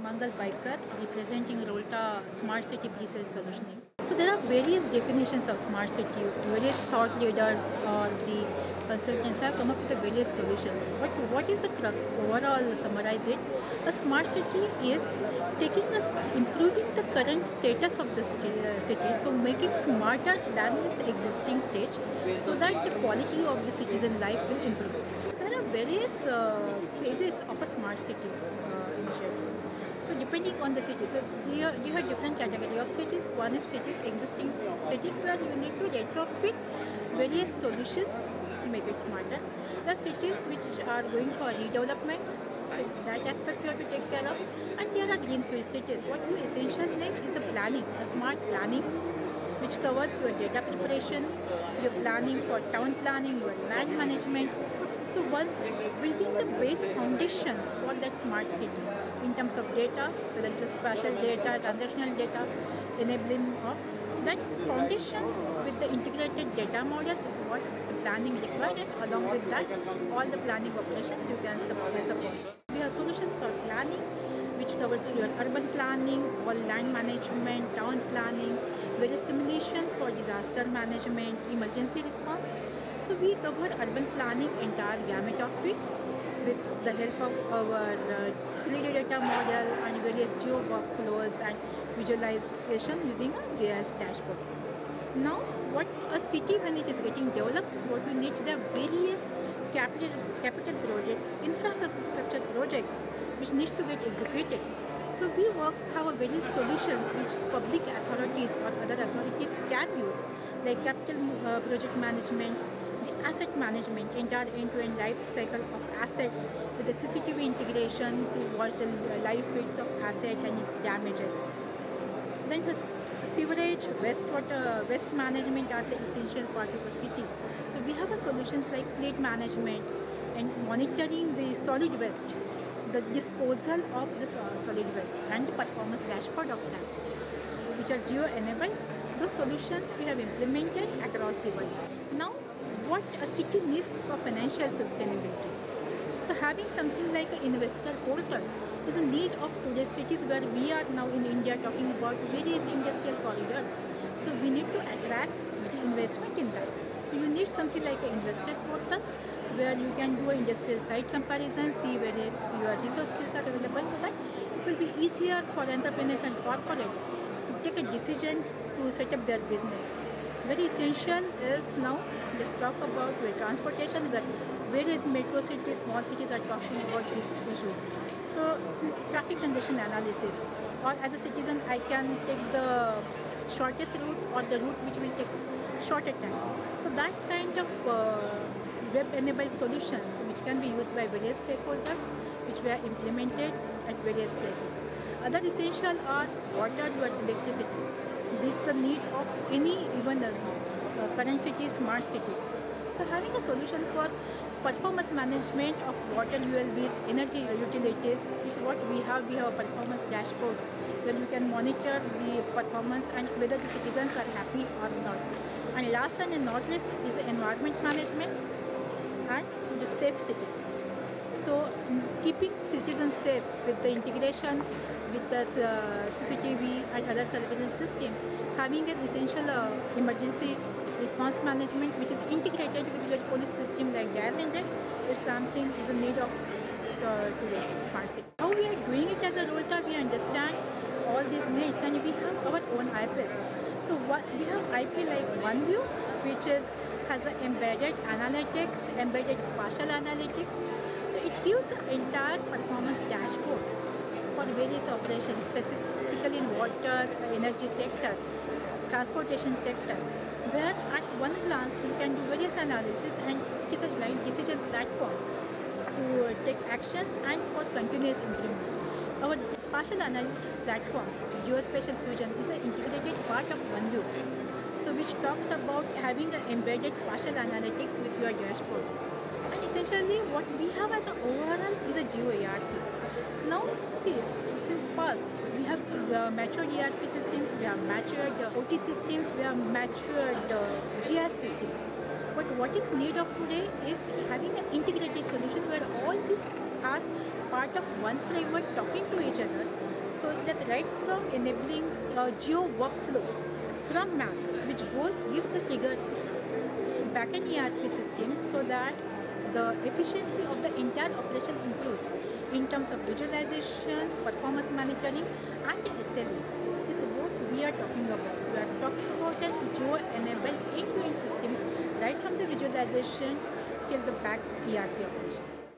Mangal Baikar, representing Rolta Smart City Pre-sales Solutioning. So there are various definitions of smart city. Various thought leaders or the consultants have come up with the various solutions. But what is the overall summarize it? A smart city is taking us improving the current status of the city, so make it smarter than this existing stage, so that the quality of the citizen life will improve. So there are various phases of a smart city initiative. So depending on the city, so you have different category of cities. One is cities existing city where you need to retrofit various solutions to make it smarter. There are cities which are going for redevelopment, so that aspect you have to take care of. And there are greenfield cities. What you essentially need is a planning, a smart planning, which covers your data preparation, your planning for town planning, your land management. So once building the base foundation for that smart city in terms of data, whether it's a spatial data, transactional data, enabling of that foundation with the integrated data model is what the planning required, and along with that all the planning operations you can support. We have solutions for planning which covers your urban planning, all land management, town planning, various simulation for disaster management, emergency response. So we cover urban planning entire gamut of it with the help of our 3D data model and various geo workflows and visualization using a GIS dashboard. Now, what a city when it is getting developed, what we need, the various capital projects, infrastructure projects which needs to get executed. So we have various solutions which public authorities or other authorities can use, like capital project management, the asset management, entire end-to-end life cycle of assets with the CCTV integration to watch the live feeds of asset and its damages. Then the sewerage, waste management are the essential part of a city. So we have a solutions like fleet management and monitoring the solid waste, the disposal of the solid waste and the performance dashboard of that, which are geo-enabled. Those solutions we have implemented across the world. Now, what a city needs for financial sustainability. So having something like an investor portal is a need of today's cities, where we are now in India talking about various industrial corridors. So we need to attract the investment in that. So you need something like an investor portal where you can do an industrial site comparison, see where your resource skills are available, so that it will be easier for entrepreneurs and corporate to take a decision to set up their business. Very essential is now, let's talk about transportation, where various metro cities, small cities are talking about these issues. So traffic congestion analysis, or as a citizen I can take the shortest route or the route which will take shorter time. So that kind of web-enabled solutions which can be used by various stakeholders, which were implemented at various places. Other essential are water and electricity. This is the need of any even current cities, smart cities. So having a solution for performance management of water ULBs, energy utilities, is what we have performance dashboards where you can monitor the performance and whether the citizens are happy or not. And last and not least is environment management and the safe city. So keeping citizens safe with the integration with the CCTV and other surveillance system, having an essential emergency response management which is integrated with your police system like Dial 100 is something is a need of today's smart city. How we are doing it as a Rolta, we understand all these needs and we have our own IPs. So we have IP like OneView, which has an embedded analytics, embedded spatial analytics. So it gives an entire performance dashboard for various operations, specifically in water, energy sector, transportation sector, where at one glance you can do various analysis and it is a decision platform to take actions and for continuous improvement. Our spatial analytics platform, Geospatial Fusion, is an integrated part of OneView, so which talks about having an embedded spatial analytics with your dashboards. And essentially what we have as an overall is a Geo ERP. Now see, since past we have matured ERP systems, we have matured OT systems, we have matured GIS systems. But what is need of today is having an integrated solution where all these are part of one framework talking to each other, So that right from enabling geo workflow from map, which goes gives the trigger backend ERP system so that the efficiency of the entire operation improves in terms of visualization, performance monitoring, and SLA. This is what we are talking about. We are talking about an geo-enabled end-to-end system right from the visualization till the back ERP operations.